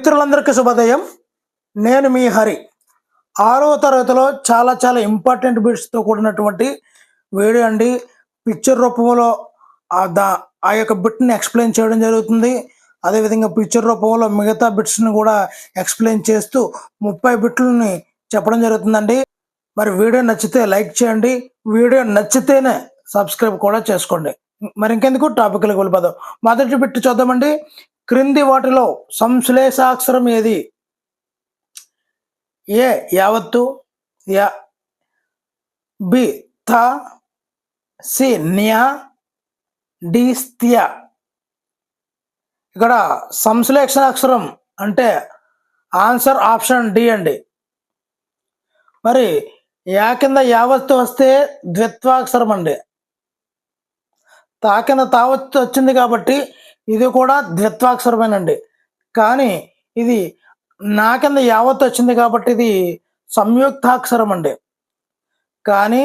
మిత్రులందరికీ శుభోదయం. నేను మీ హరి. 6వ తరగతిలో చాలా ఇంపార్టెంట్ బిట్స్తో కూడినటువంటి వీడియో అండి. పిక్చర్ రూపంలో ఆ యొక్క బిట్ని ఎక్స్ప్లెయిన్ చేయడం జరుగుతుంది. అదేవిధంగా పిక్చర్ రూపంలో మిగతా బిట్స్ని కూడా ఎక్స్ప్లెయిన్ చేస్తూ 30 బిట్లని చెప్పడం జరుగుతుందండి. మరి వీడియో నచ్చితే లైక్ చేయండి, వీడియో నచ్చితేనే సబ్స్క్రైబ్ కూడా చేసుకోండి. మరి ఇంకెందుకు టాపిక్లకు వెళ్ళిపోదాం. మొదటి బిట్ చూద్దామండి. క్రింది వాటిలో సంశ్లేషాక్షరం ఏది? ఏ యావత్తు, యా, బి థ, సి న్యా, డి స్థ్య. ఇక్కడ సంశ్లేషణాక్షరం అంటే ఆన్సర్ ఆప్షన్ డి అండి. మరి యా కింద యావత్తు వస్తే ద్విత్వాక్షరం అండి. తా కింద తావత్తు వచ్చింది కాబట్టి ఇది కూడా ద్విత్వాక్షరమేనండి. కానీ ఇది నా కింద యావత్తు వచ్చింది కాబట్టి ఇది సంయుక్తాక్షరం అండి. కానీ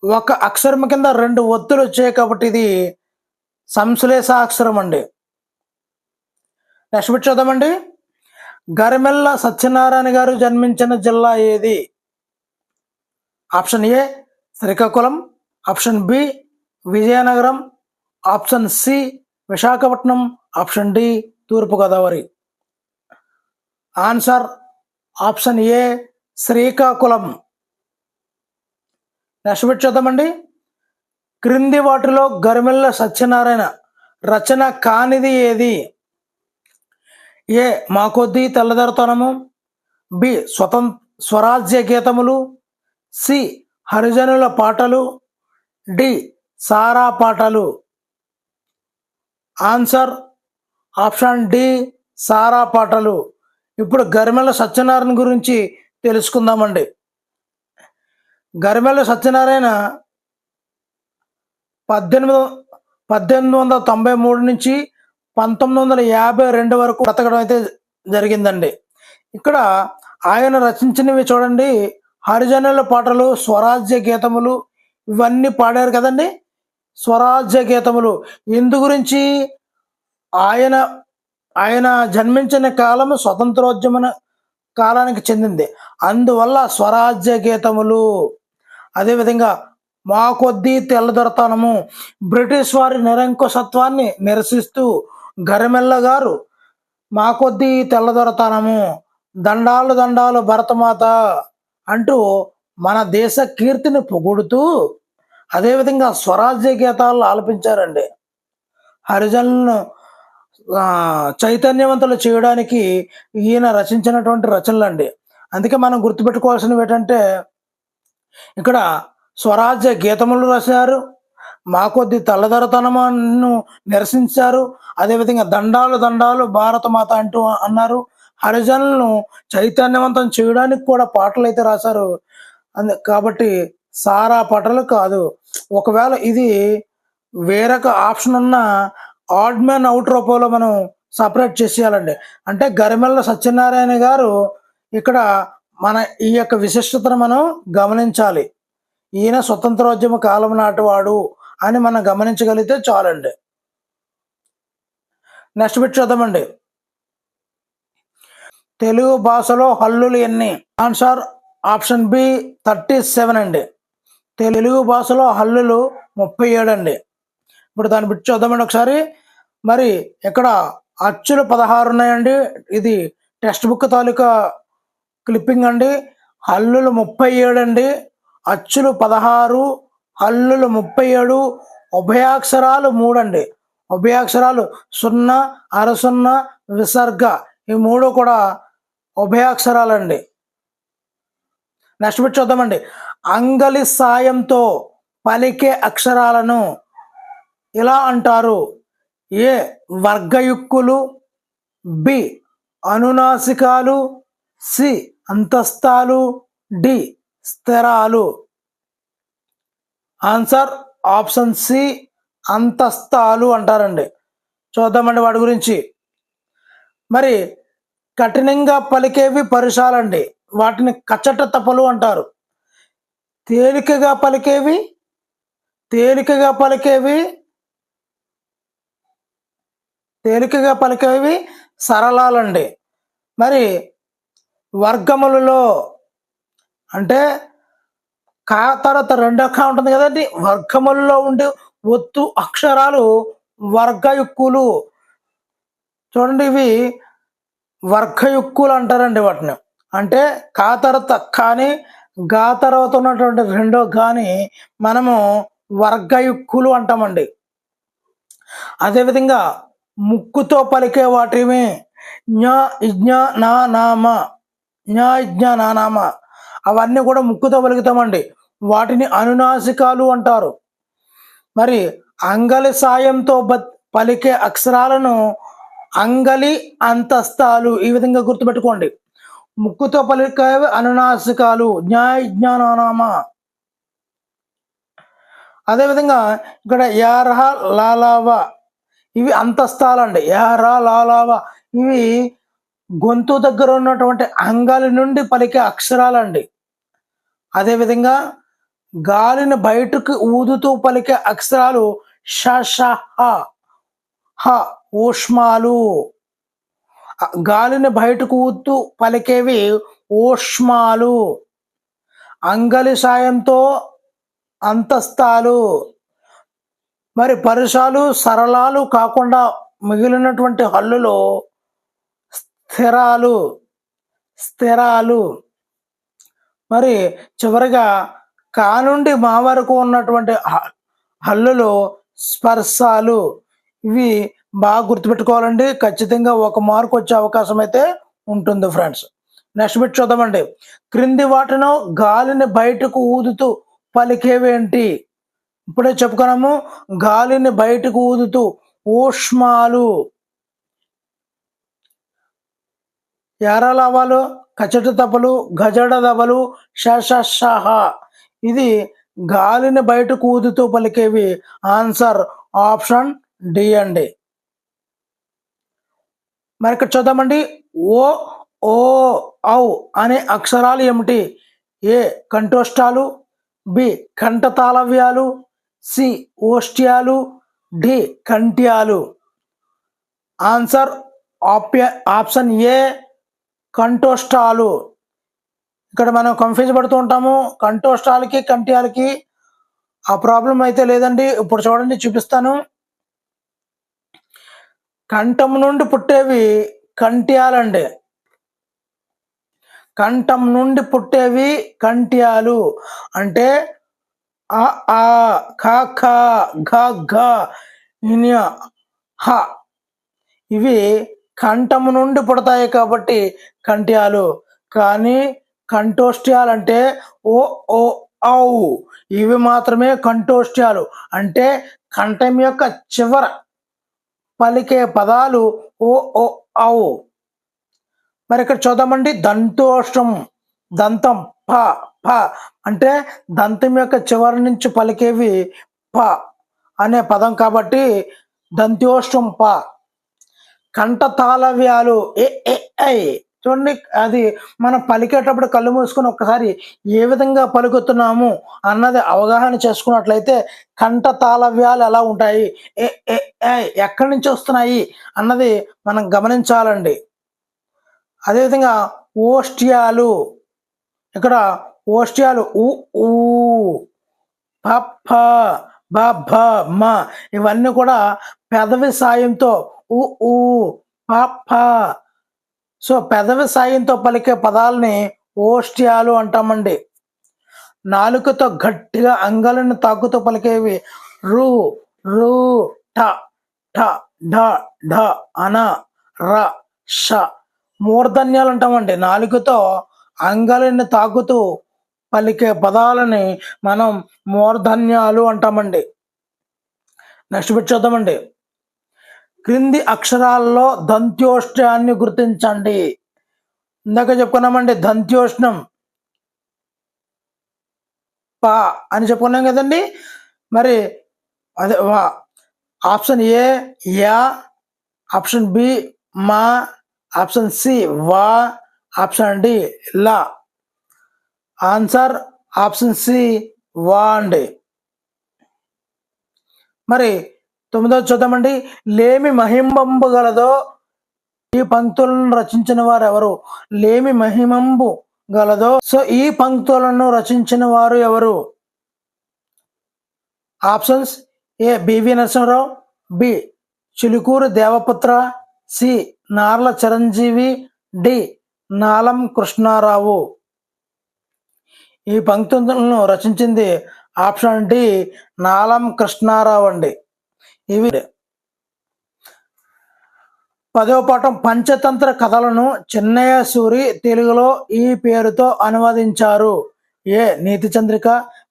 ఒక అక్షరం కింద 2 ఒత్తులు వచ్చాయి కాబట్టి ఇది సంశ్లేషాక్షరం అండి. నెక్స్ట్ బిట్ చూద్దామండి. గరిమెల్ల సత్యనారాయణ గారు జన్మించిన జిల్లా ఏది? Option A Srikakulam, option B Vizianagaram, option C Visakhapatnam, option D Thurpu Godavari. Answer option A Srikakulam. Next bit చూద్దామండి. క్రింది వాటిలో గరిమెల్ల సత్యనారాయణ రచన కానిది ఏది? ఏ మాకొద్దీ తెల్లదొరతనము, బి స్వరాజ్య గీతములు, సి హరిజనుల పాటలు, డి సారా పాటలు. ఆన్సర్ ఆప్షన్ డి సారా పాటలు. ఇప్పుడు గరిమెల్ల సత్యనారాయణ గురించి తెలుసుకుందామండి. గరిమెల్ల సత్యనారాయణ 1893 నుంచి 1952 వరకు బ్రతకడం అయితే జరిగిందండి. ఇక్కడ ఆయన రచించినవి చూడండి, హరిజనుల పాటలు, స్వరాజ్య గీతములు ఇవన్నీ పాడారు కదండి. స్వరాజ్య గీతములు ఇందు గురించి ఆయన జన్మించిన కాలం స్వతంత్రోద్యమ కాలానికి చెందింది. అందువల్ల స్వరాజ్య గీతములు. అదేవిధంగా మా కొద్దీ తెల్లదొరతనము బ్రిటిష్ వారి నిరంకుశత్వాన్ని నిరసిస్తూ గరిమెల్ల గారు మా కొద్దీ తెల్లదొరతనము, దండాలు దండాలు భరతమాత అంటూ మన దేశ కీర్తిని పొగుడుతూ అదేవిధంగా స్వరాజ్య గీతాలను ఆలపించారండి. హరిజనులను చైతన్యవంతులు చేయడానికి ఈయన రచించినటువంటి రచనలు అండి. అందుకే మనం గుర్తుపెట్టుకోవాల్సినవి ఏంటంటే ఇక్కడ స్వరాజ్య గీతములు రాశారు, మా కొద్ది తెల్లదొరతనమును నిరసించారు, అదేవిధంగా దండాలు దండాలు భారతమాత అంటూ అన్నారు. హరిజనులను చైతన్యవంతం చేయడానికి కూడా పాటలు అయితే రాశారు. కాబట్టి సారా పాటలు కాదు. ఒకవేళ ఇది వేరొక ఆప్షన్ ఉన్న ఆడ్ మ్యాన్ అవుట్ రూపంలో మనం సపరేట్ చేసేయాలండి. అంటే గరిమెల్ల సత్యనారాయణ గారు ఇక్కడ మన ఈ యొక్క విశిష్టతను మనం గమనించాలి. ఈయన స్వతంత్రోద్యమ కాలం నాటివాడు అని మనం గమనించగలిగితే చాలండి. నెక్స్ట్ బిట్ చూద్దామండి. తెలుగు భాషలో హల్లులు ఎన్ని? ఆన్సర్ ఆప్షన్ బి 37 అండి. తెలుగు భాషలో హల్లులు 37 అండి. ఇప్పుడు దాన్ని బిట్ చూద్దామండి ఒకసారి. మరి ఇక్కడ అచ్చులు 16 ఉన్నాయండి. ఇది టెక్స్ట్ బుక్ తాలూకా క్లిప్పింగ్ అండి. హల్లులు 37 అండి, అచ్చులు 16, హల్లులు 37, ఉభయాక్షరాలు 3 అండి. ఉభయాక్షరాలు 0, అరసున్న, విసర్గ ఈ 3 కూడా ఉభయాక్షరాలండి. నెక్స్ట్ బిట్ చూద్దామండి. అంగలి సాయంతో పలికే అక్షరాలను ఇలా అంటారు. ఏ వర్గయుక్కులు, బి అనునాసికాలు, సి అంతస్తాలు, డి స్థిరాలు. ఆన్సర్ ఆప్షన్ సి అంతస్తాలు అంటారండి. చూద్దామండి వాటి గురించి. మరి కఠినంగా పలికేవి పరుషాలండి, వాటిని కచ్చట తపలు అంటారు. తేలికగా పలికేవి సరళాలండి. మరి వర్గములలో అంటే కా తర్వాత రెండో కా ఉంటుంది కదండి. వర్గములలో ఉండే ఒత్తు అక్షరాలు వర్గయుక్కులు. చూడండి, ఇవి వర్గయుక్కులు అంటారండి వాటిని. అంటే కా తర్వాత కానీ గా తర్వాత ఉన్నటువంటి రెండో గాని మనము వర్గయుక్కులు అంటామండి. అదేవిధంగా ముక్కుతో పలికే వాటిని జ్ఞ ఇజ్ఞ నా నామ, జ్ఞ ఇజ్ఞ నా నామ అవన్నీ కూడా ముక్కుతో పలుకుతామండి. వాటిని అనునాసికాలు అంటారు. మరి అంగలి సాయంతో పలికే అక్షరాలను అంగలి అంతస్తాలు. ఈ విధంగా గుర్తుపెట్టుకోండి. ముక్కుతో పలికే అనునాసికాలు జ్ఞాయ జ్ఞానానామ. అదేవిధంగా ఇక్కడ యారహ లాలావ ఇవి అంతస్తాలండి. యారా లాలావ ఇవి గొంతు దగ్గర ఉన్నటువంటి అంగాలి నుండి పలికే అక్షరాలండి. అదేవిధంగా గాలిని బయటకు ఊదుతూ పలికే అక్షరాలు ష ష హ హ ఊష్మాలు. గాలిని బయటకు ఊదుతూ పలికేవి ఊష్మాలు. అంగలి సాయంతో అంతస్తాలు. మరి పరుషాలు సరళాలు కాకుండా మిగిలినటువంటి హల్లులో స్థిరాలు స్థిరాలు. మరి చివరిగా కా నుండి మా వరకు ఉన్నటువంటి హల్లులు స్పర్శాలు. ఇవి బాగా గుర్తుపెట్టుకోవాలండి. ఖచ్చితంగా 1 మార్కు వచ్చే అవకాశం అయితే ఉంటుంది ఫ్రెండ్స్. నెక్స్ట్ బిట్ చూద్దామండి. క్రింది వాటిలో గాలిని బయటకు ఊదుతూ పలికేవేంటి? ఇప్పుడే చెప్పుకున్నాము, గాలిని బయటకు ఊదుతూ ఊష్మాలు. యారలవలు, కచట తపలు, గజడ దబలు, షషహ. ఇది గాలిని బయటకు ఊదుతూ పలికేవి. ఆన్సర్ ఆప్షన్ డి అండి. మరి ఇక్కడ చూద్దామండి. ఓ ఓ ఔ అనే అక్షరాలు ఏమిటి? ఏ కంఠోష్టాలు, బి కంఠతాళవ్యాలు, సి ఓష్ట్యాలు, డి కంఠ్యాలు. ఆన్సర్ ఆప్షన్ ఏ కంఠోష్టాలు. ఇక్కడ మనం కన్ఫ్యూజ్ పడుతూ ఉంటాము. కంఠోష్టాలకి కంఠ్యాలకి ఆ ప్రాబ్లం అయితే లేదండి. ఇప్పుడు చూడండి, చూపిస్తాను. కంఠం నుండి పుట్టేవి కంఠ్యాలండి. కంఠం నుండి పుట్టేవి కంఠ్యాలు. అంటే అ ఆ ఖ ఖ ఘ ఘ ఞ హ ఇవి కంఠము నుండి పుడతాయి కాబట్టి కంఠ్యాలు. కానీ కంఠోష్ట్యాలు అంటే ఓ ఓ ఔ ఇవి మాత్రమే కంఠోష్ట్యాలు. అంటే కంఠం యొక్క చివర పలికే పదాలు ఓ ఓ ఔ. మరి ఇక్కడ చూద్దామండి. దంతోష్టం, దంతం ప ప అంటే దంతం యొక్క చివరి నుంచి పలికేవి ప అనే పదం కాబట్టి దంత్యోష్టం ప. కంఠతాళవ్యాలు ఏ ఏ ఐ. చూడండి, అది మనం పలికేటప్పుడు కళ్ళు మూసుకొని ఒక్కసారి ఏ విధంగా పలుకుతున్నాము అన్నది అవగాహన చేసుకున్నట్లయితే కంఠతాళవ్యాలు ఎలా ఉంటాయి, ఏ ఏ ఐ ఎక్కడి నుంచి వస్తున్నాయి అన్నది మనం గమనించాలండి. అదేవిధంగా ఓష్ట్యాలు. ఇక్కడ ఓష్ట్యాలు ఉ ఊ ప ఫ బ భ మ ఇవన్నీ కూడా పెదవి సాయంతో ఉ ఊ ప ఫ. సో పెదవి సాయంతో పలికే పదాలని ఓష్ట్యాలు అంటామండి. నాలుకతో గట్టిగా అంగలను తాకుతూ పలికేవి రు రు ట ఠ ఢ ఢ అన ర ష. మూర్ధన్యాలు అంటామండి. నాలుకతో అంగలిని తాకుతూ పలికే పదాలని మనం మూర్ధన్యాలు అంటామండి. నెక్స్ట్ బిట్ చూద్దామండి. క్రింది అక్షరాల్లో దంత్యోష్ట్యాన్ని గుర్తించండి. ఇందాక చెప్పుకున్నామండి, దంత్యోష్ణం ప అని చెప్పుకున్నాం కదండి. మరి అదే ఆప్షన్ ఏ యా, ఆప్షన్ బి మా, ఆప్షన్ సి వా, ఆప్షన్ డి లా. ఆన్సర్ ఆప్షన్ సి వా అండి. మరి 9వ చూద్దామండి. లేమి మహింబంబు గలదో ఈ పంక్తులను రచించిన వారు ఎవరు? లేమి మహిమంబు గలదో. సో ఈ పంక్తులను రచించిన వారు ఎవరు? Options: A BV Narasimharao, B Chilukuri Devaputra, C Narla Chiranjeevi, D Nalam Krishnarao. ఈ పంక్తులను రచించింది ఆప్షన్ డి నాలం కృష్ణారావు అండి. ఇవి 10వ పాఠం పంచతంత్ర కథలను చిన్నయ్య సూరి తెలుగులో ఈ పేరుతో అనువదించారు. A Neeti Chandrika,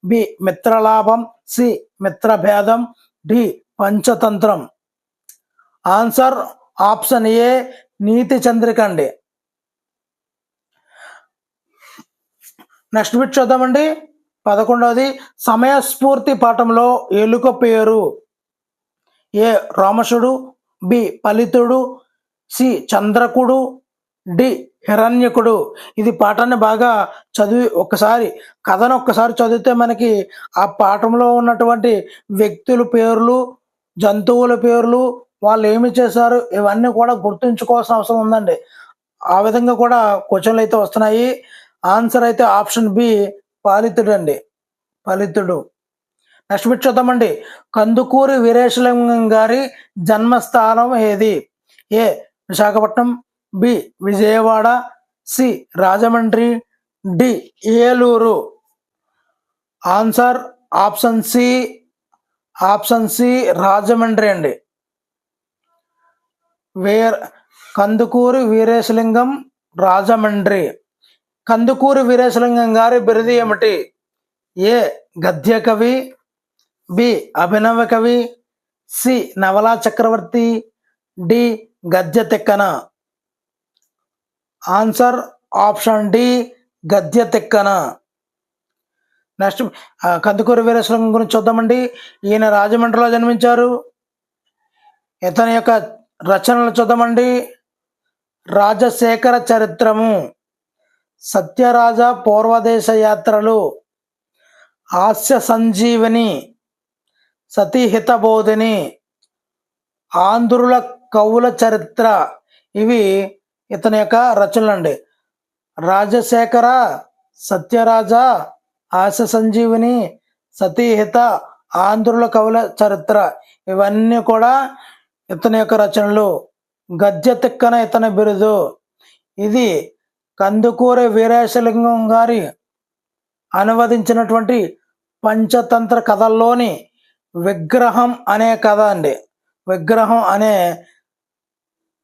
B Mitralabham, C Mitrabhedam, D Panchatantram. Answer option A Neeti Chandrika అండి. నెక్స్ట్ బిట్ చూద్దామండి. 11వది సమయస్ఫూర్తి పాఠంలో ఎలుక పేరు? ఏ రామసుడు, బి ఫలితుడు, సి చంద్రకుడు, డి హిరణ్యకుడు. ఇది పాఠాన్ని బాగా చదివి కథను ఒక్కసారి చదివితే మనకి ఆ పాఠంలో ఉన్నటువంటి వ్యక్తుల పేర్లు, జంతువుల పేర్లు, వాళ్ళు ఏమి చేశారు, ఇవన్నీ కూడా గుర్తుంచుకోవాల్సిన అవసరం ఉందండి. ఆ విధంగా కూడా క్వశ్చన్లు అయితే వస్తున్నాయి. ఆన్సర్ అయితే ఆప్షన్ బి ఫలితుడు అండి, ఫలితుడు. నెక్స్ట్ బిట్ చూద్దామండి. కందుకూరి వీరేశలింగం గారి జన్మస్థానం ఏది? A Visakhapatnam, B Vijayawada, C Rajahmundry, D Eluru. Answer option C Rajahmundry అండి. కందుకూరి వీరేశలింగం రాజమండ్రి. కందుకూరి వీరేశలింగం గారి బిరుదు ఏమిటి? ఏ గద్య కవి, బి అభినవ కవి, సి నవలా చక్రవర్తి, డి గద్య తిక్కన. ఆన్సర్ ఆప్షన్ డి గద్య తిక్కన. నెక్స్ట్ కందుకూరి వీరేశలింగం గురించి చూద్దామండి. ఈయన రాజమండ్రిలో జన్మించారు. ఇతని యొక్క రచనలు చూద్దామండి. రాజశేఖర చరిత్రము, సత్యరాజ పూర్వదేశ యాత్రలు, హాస్య సంజీవని, సతీహిత బోధిని, ఆంధ్రుల కవుల చరిత్ర. ఇవి ఇతని యొక్క రచనలు అండి. రాజశేఖర, సత్యరాజ, హాస్య సంజీవని, సతీహిత, ఆంధ్రుల కవుల చరిత్ర, ఇవన్నీ కూడా ఇతని యొక్క రచనలు. గద్య తిక్కన ఇతని బిరుదు. ఇది కందుకూరి వీరేశలింగం గారి అనువదించినటువంటి పంచతంత్ర కథల్లోని విగ్రహం అనే కథ అండి. విగ్రహం అనే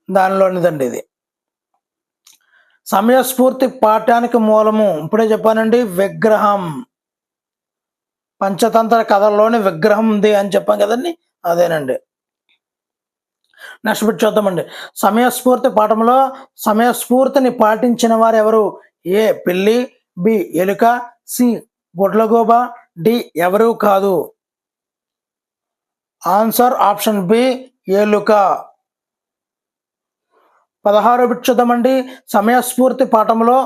దానిలోనిదండి ఇది. సమయస్ఫూర్తి పాఠానికి మూలము ఇప్పుడే చెప్పానండి, విగ్రహం. పంచతంత్ర కథల్లోని విగ్రహం ఉంది అని చెప్పాం కదండి, అదేనండి. నెక్స్ట్ బిట్ చూద్దామండి. సమయస్ఫూర్తి పాఠంలో సమయస్ఫూర్తిని పాటించిన వారు ఎవరు? ఏ పిల్లి, బి ఎలుక, సి గుడ్లగూబ, డి ఎవరు కాదు. ఆన్సర్ ఆప్షన్ బి ఎలుక. 16 బిట్ చూద్దామండి. సమయస్ఫూర్తి పాఠంలో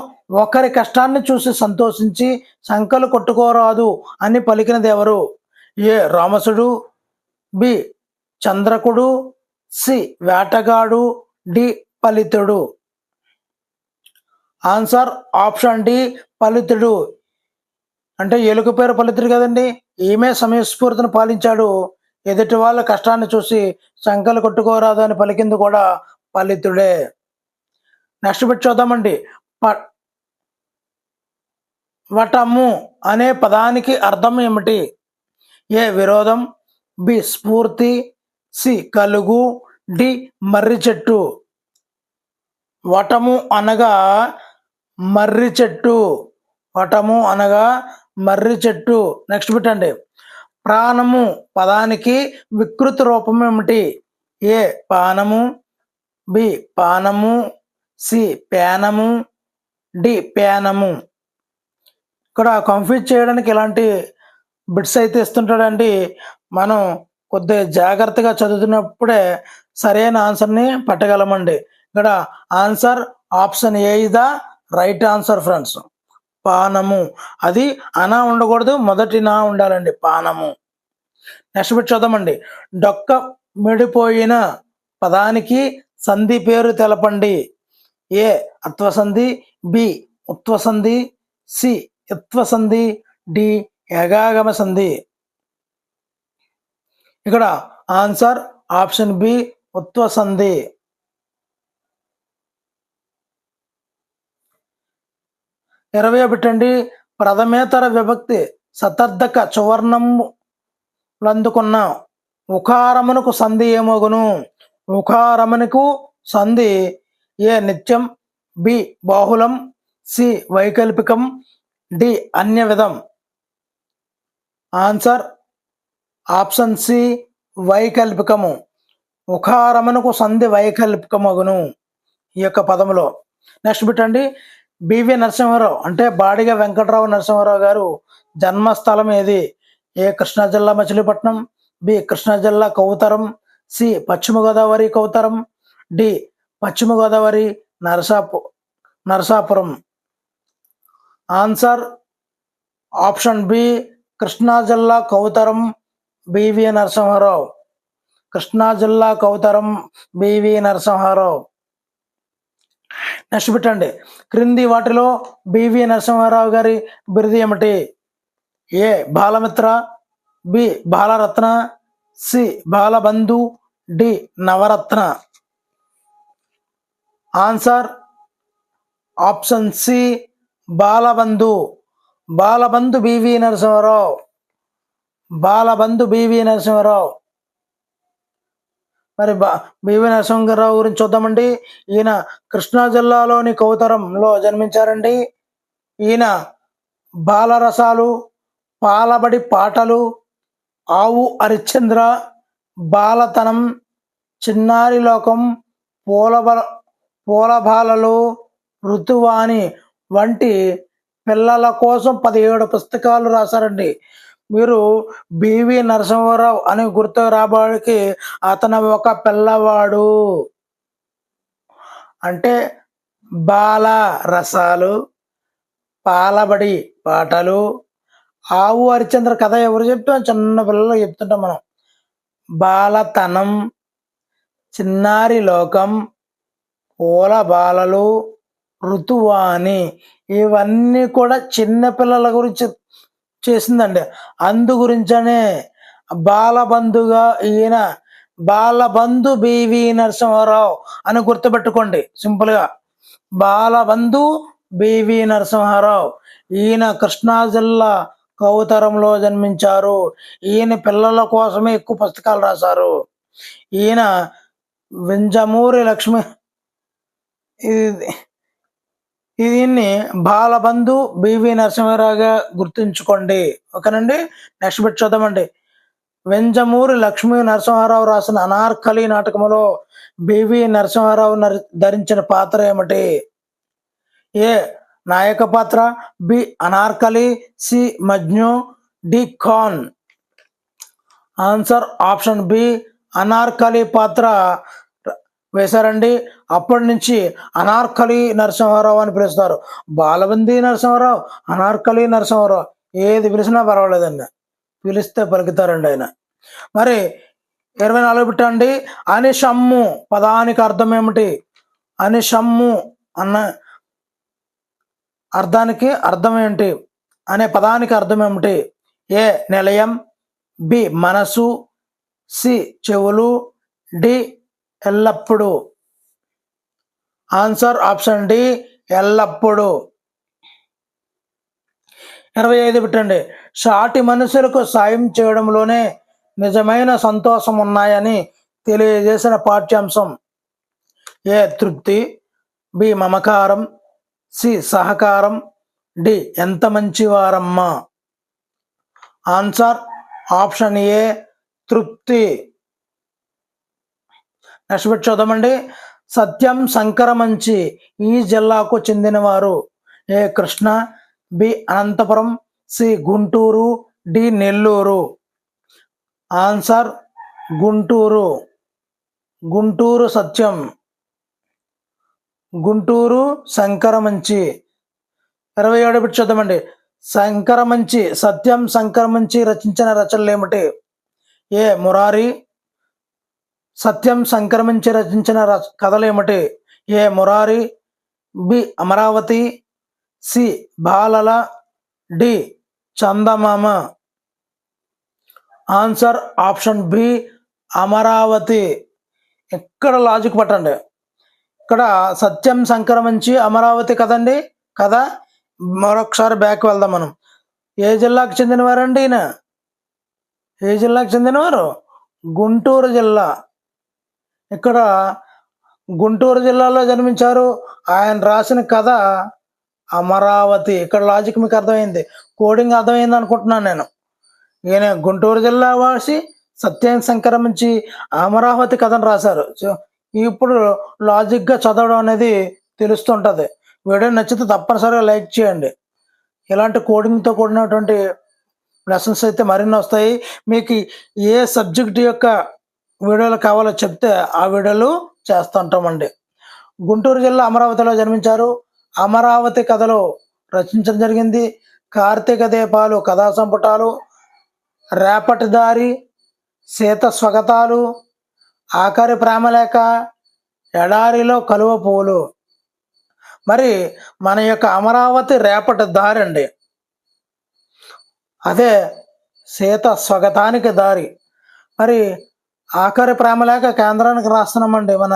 ఒకరి కష్టాన్ని చూసి సంతోషించి సంకలు కొట్టుకోరాదు అని పలికినది ఎవరు? A Ramasudu, B Chandrakudu, C వేటగాడు, D Phalitudu. Answer option D Phalitudu. అంటే ఎలుక పేరు ఫలితుడు కదండి, ఈమె సమయస్ఫూర్తిని పాలించాడు. ఎదుటి వాళ్ళ కష్టాన్ని చూసి సంకలు కొట్టుకోరాదు అని పలికింది కూడా ఫలితుడే. నెక్స్ట్ బిట్ చూద్దామండి. వటము అనే పదానికి అర్థం ఏమిటి? ఏ విరోధం, బి స్ఫూర్తి, సి కలుగు, డి మర్రి చెట్టు. వటము అనగా మర్రి చెట్టు. వటము అనగా మర్రి చెట్టు. నెక్స్ట్ బిట్ అండి. ప్రాణము పదానికి వికృతి రూపం ఏమిటి? ఏ పానము, బి పానము, సి పేనము, డి పేనము. ఇక్కడ కన్ఫ్యూజ్ చేయడానికి ఇలాంటి బిట్స్ అయితే ఇస్తుంటాడండి. మనం కొద్దిగా జాగ్రత్తగా చదువుతున్నప్పుడే సరైన ఆన్సర్ని పట్టగలమండి. ఇక్కడ answer option A is the right answer friends. పానము, అది అనా ఉండకూడదు, మొదటి నా ఉండాలండి, పానము. నెక్స్ట్ బిట్ చూద్దామండి. డొక్క మెడిపోయిన పదానికి సంధి పేరు తెలపండి. ఏ అత్వసంధి, బి ఉత్వసంధి, సి ఇత్వసంధి, డి యగాగమ సంధి. ఇక్కడ ఆన్సర్ ఆప్షన్ బి ఉత్వసంధి. 20 పెట్టండి. ప్రథమేతర విభక్తి సతర్ధక చువర్ణములందుకున్న ఉకారమునకు సంధి ఏమగును? ఉకారమునకు సంధి ఏ నిత్యం, బి బాహులం, సి వైకల్పికం, డి అన్య విధం. ఆన్సర్ ఆప్షన్ సి వైకల్పికము. ఉకారమునకు సంధి వైకల్పికమగును ఈ యొక్క పదములో. నెక్స్ట్ పెట్టండి. బివి నరసింహారావు అంటే బాడిగ వెంకటరావు నరసింహారావు గారు జన్మస్థలం ఏది? ఏ కృష్ణా జిల్లా మచిలీపట్నం, బి కృష్ణా జిల్లా కౌతరం, సి పశ్చిమ Godavari Kautaram, D Paschima Godavari Narasapuram. Answer option B Krishna జిల్లా కౌతరం, బివి నరసింహారావు. కృష్ణా జిల్లా కౌతరం, బివి నరసింహారావు. నెక్స్ట్ పెట్టండి. క్రింది వాటిలో బివి నరసింహారావు గారి బిరుదు ఏమిటి? A Balamitra, B Balaratna, C Balabandhu, D Navaratna. Answer option C Balabandhu. Balabandhu BV Narasimharao. Balabandhu BV Narasimharao. మరి బివి నరసింహారావు గురించి చూద్దామండి. ఈయన కృష్ణా జిల్లాలోని కౌతరంలో జన్మించారండి. ఈయన బాలరసాలు, పాలబడి పాటలు, ఆవు హరిశ్చంద్ర, బాలతనం, చిన్నారి లోకం, పూలబాలలు, ఋతువాణి వంటి పిల్లల కోసం 17 పుస్తకాలు రాశారండి. మీరు బివి నరసింహారావు అని గుర్తు రాబడికి అతను ఒక పిల్లవాడు అంటే బాల రసాలు, పాలబడి పాటలు, ఆవు హరిశ్చంద్ర కథ ఎవరు చెప్తాం? చిన్న పిల్లలు చెప్తుంటాం మనం. బాలతనం, చిన్నారి లోకం, పూల బాలలు, ఋతువాణి ఇవన్నీ కూడా చిన్నపిల్లల గురించి చేసిందండి. అందు గురించనే బాలబంధుగా ఈయన బాలబంధు బివి నరసింహారావు అని గుర్తుపెట్టుకోండి సింపుల్గా. బాలబంధు బివి నరసింహారావు. ఈయన కృష్ణా జిల్లా కౌతరంలో జన్మించారు. ఈయన పిల్లల కోసమే ఎక్కువ పుస్తకాలు రాశారు. ఈయన వింజమూరి లక్ష్మి దీన్ని బాలబంధు బివి నరసింహారావుగా గుర్తుంచుకోండి. ఓకేనండి. నెక్స్ట్ బిట్ చూద్దామండి. వెంజమూరి లక్ష్మీ నరసింహారావు రాసిన అనార్కలి నాటకంలో బివి నరసింహారావు ధరించిన పాత్ర ఏమిటి? ఏ నాయక పాత్ర, B Anarkali, C Majnu, D Khan. Answer option B Anarkali పాత్ర వేశారండి. అప్పటి నుంచి అనార్కలి నరసింహారావు అని పిలుస్తారు. బాలబంధి నరసింహారావు, అనార్కలి నరసింహారావు ఏది పిలిచినా పర్వాలేదండి, పిలిస్తే పలుకుతారండి ఆయన. మరి 24 పెట్టండి. అనిషమ్ము పదానికి అర్థం ఏమిటి? అనిషమ్ము అన్న అర్థానికి అర్థం ఏంటి అనే పదానికి అర్థం ఏమిటి? ఏ నిలయం, బి మనసు, సి చెవులు, డి ఎల్లప్పుడు. ఆన్సర్ ఆప్షన్ డి ఎల్లప్పుడు. 25 పెట్టండి. సాటి మనుషులకు సాయం చేయడంలోనే నిజమైన సంతోషం ఉన్నాయని తెలియజేసిన పాఠ్యాంశం. ఏ తృప్తి, బి మమకారం, సి సహకారం, డి ఎంత మంచివారమ్మా. ఆన్సర్ ఆప్షన్ ఏ తృప్తి. నెక్స్ట్ బిట్ చూద్దామండి. సత్యం సంకరమంచి ఈ జిల్లాకు చెందినవారు. A Krishna, B Anantapuram, C Guntur, D Nellore. Answer Guntur. Guntur Satyam. Guntur Sankaramanchi. 27 bit చూద్దామండి. శంకరమంచి సత్యం శంకరమంచి రచించిన రచనలు ఏమిటి? ఏ మురారి, సత్యం సంక్రమించి రచించిన కథలు ఏమిటి? A Murari, B Amaravati, C బాలల, D Chandamama. Answer option B Amaravati. ఇక్కడ లాజిక్ పట్టండి. ఇక్కడ సత్యం సంక్రమించి అమరావతి కదండి కదా. మరొకసారి బ్యాక్ వెళ్దాం మనం. ఏ జిల్లాకు చెందినవారండి ఈయన? ఏ జిల్లాకు చెందినవారు? గుంటూరు జిల్లా. ఇక్కడ గుంటూరు జిల్లాలో జన్మించారు. ఆయన రాసిన కథ అమరావతి. ఇక్కడ లాజిక్ మీకు అర్థమైంది, కోడింగ్ అర్థమైంది అనుకుంటున్నాను నేను. ఈయన గుంటూరు జిల్లా వాసి సత్యం సంక్రమించి అమరావతి కథను రాశారు. ఇప్పుడు లాజిక్గా చదవడం అనేది తెలుస్తుంటుంది. వీడియో నచ్చితే తప్పనిసరిగా లైక్ చేయండి. ఇలాంటి కోడింగ్తో కూడినటువంటి లెసన్స్ అయితే మరిన్ని వస్తాయి. మీకు ఏ సబ్జెక్ట్ యొక్క వీడియోలు కావాలో చెప్తే ఆ వీడియోలు చేస్తుంటామండి. గుంటూరు జిల్లా అమరావతిలో జన్మించారు. అమరావతి కథలు రచించడం జరిగింది. కార్తీక దీపాలు కథా సంపుటాలు, రేపటి దారి, సీత స్వగతాలు, ఆఖరి ప్రేమలేఖ, ఎడారిలో కలువ పూలు. మరి మన యొక్క అమరావతి రేపటి దారి అండి. అదే సీత స్వగతానికి దారి. మరి ఆఖరి ప్రేమలేఖ కేంద్రానికి రాస్తున్నామండి. మన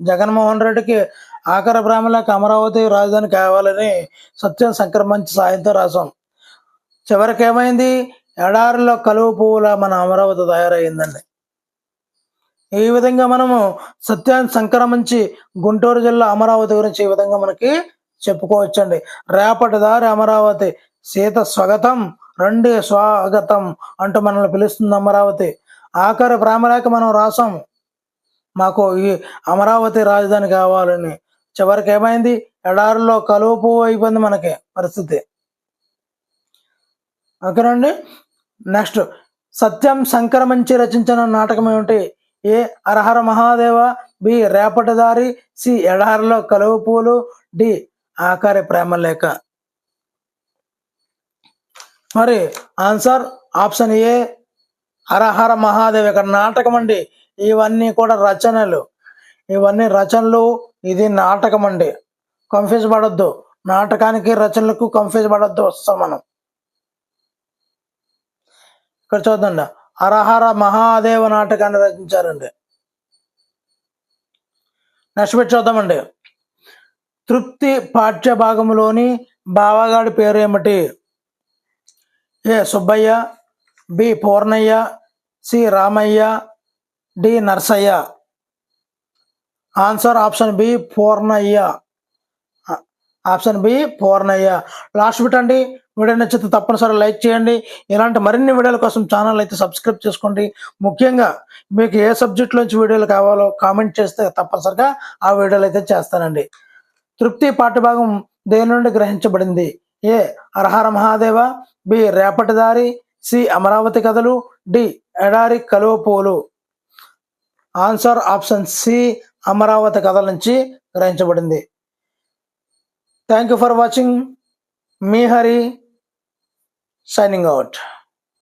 జగన్మోహన్ రెడ్డికి ఆఖరి ప్రేమలేఖ అమరావతి రాజధాని కావాలని సత్యం సంక్రమించి సాయంతో రాసాం. చివరికి ఏమైంది? ఎడారిలో కలువ పువ్వుల మన అమరావతి తయారయ్యిందండి. ఈ విధంగా మనము సత్యాన్ని సంక్రమించి గుంటూరు జిల్లా అమరావతి గురించి ఈ విధంగా మనకి చెప్పుకోవచ్చండి. రేపటి దారి అమరావతి, సీత స్వాగతం, రండి స్వాగతం అంటూ మనల్ని పిలుస్తుంది అమరావతి. ఆఖరి ప్రేమలేఖ మనం రాసాము, మాకు ఈ అమరావతి రాజధాని కావాలని. చివరికి ఏమైంది? ఎడారిలో కలువ పువ్వు అయిపోయింది మనకి పరిస్థితి. ఓకేనండి. నెక్స్ట్, సత్యం సంక్రమించి రచించిన నాటకం ఏమిటి? ఏ హరహర మహాదేవ, బి రేపటి దారి, సి ఎడారిలో కలువ పూలు, డి ఆఖరి ప్రేమలేఖ. మరి ఆన్సర్ ఆప్షన్ ఏ హరహర మహాదేవ్. ఇక్కడ నాటకం అండి. ఇవన్నీ కూడా రచనలు, ఇవన్నీ రచనలు, ఇది నాటకం అండి. కన్ఫ్యూజ్ పడొద్దు, నాటకానికి రచనలకు కన్ఫ్యూజ్ పడొద్దు. వస్తాం మనం. ఇక్కడ చూద్దండి, హరహర మహాదేవ నాటకాన్ని రచించారండి. నెక్స్ట్ పెట్టి చూద్దామండి. తృప్తి పాఠ్య భాగంలోని బావగాడి పేరు ఏమిటి? A Subbayya, B Purnayya, C Ramayya, D Narsayya. Answer option B Purnayya. Option B Purnayya. Last bit అండి. వీడియో నచ్చితే తప్పనిసరిగా లైక్ చేయండి. ఇలాంటి మరిన్ని వీడియోల కోసం ఛానల్ అయితే సబ్స్క్రైబ్ చేసుకోండి. ముఖ్యంగా మీకు ఏ సబ్జెక్ట్లోంచి వీడియోలు కావాలో కామెంట్ చేస్తే తప్పనిసరిగా ఆ వీడియోలు అయితే చేస్తానండి. తృప్తి పాఠ్యభాగం దేని నుండి గ్రహించబడింది? ఏ హరహర మహాదేవ, బి రేపటి దారి, సి అమరావతి కథలు, డి ఎడారి కలువ పూలు. ఆన్సర్ ఆప్షన్ సి అమరావతి కథల నుంచి గ్రహించబడింది. Thank you for watching. మీ హరి signing out.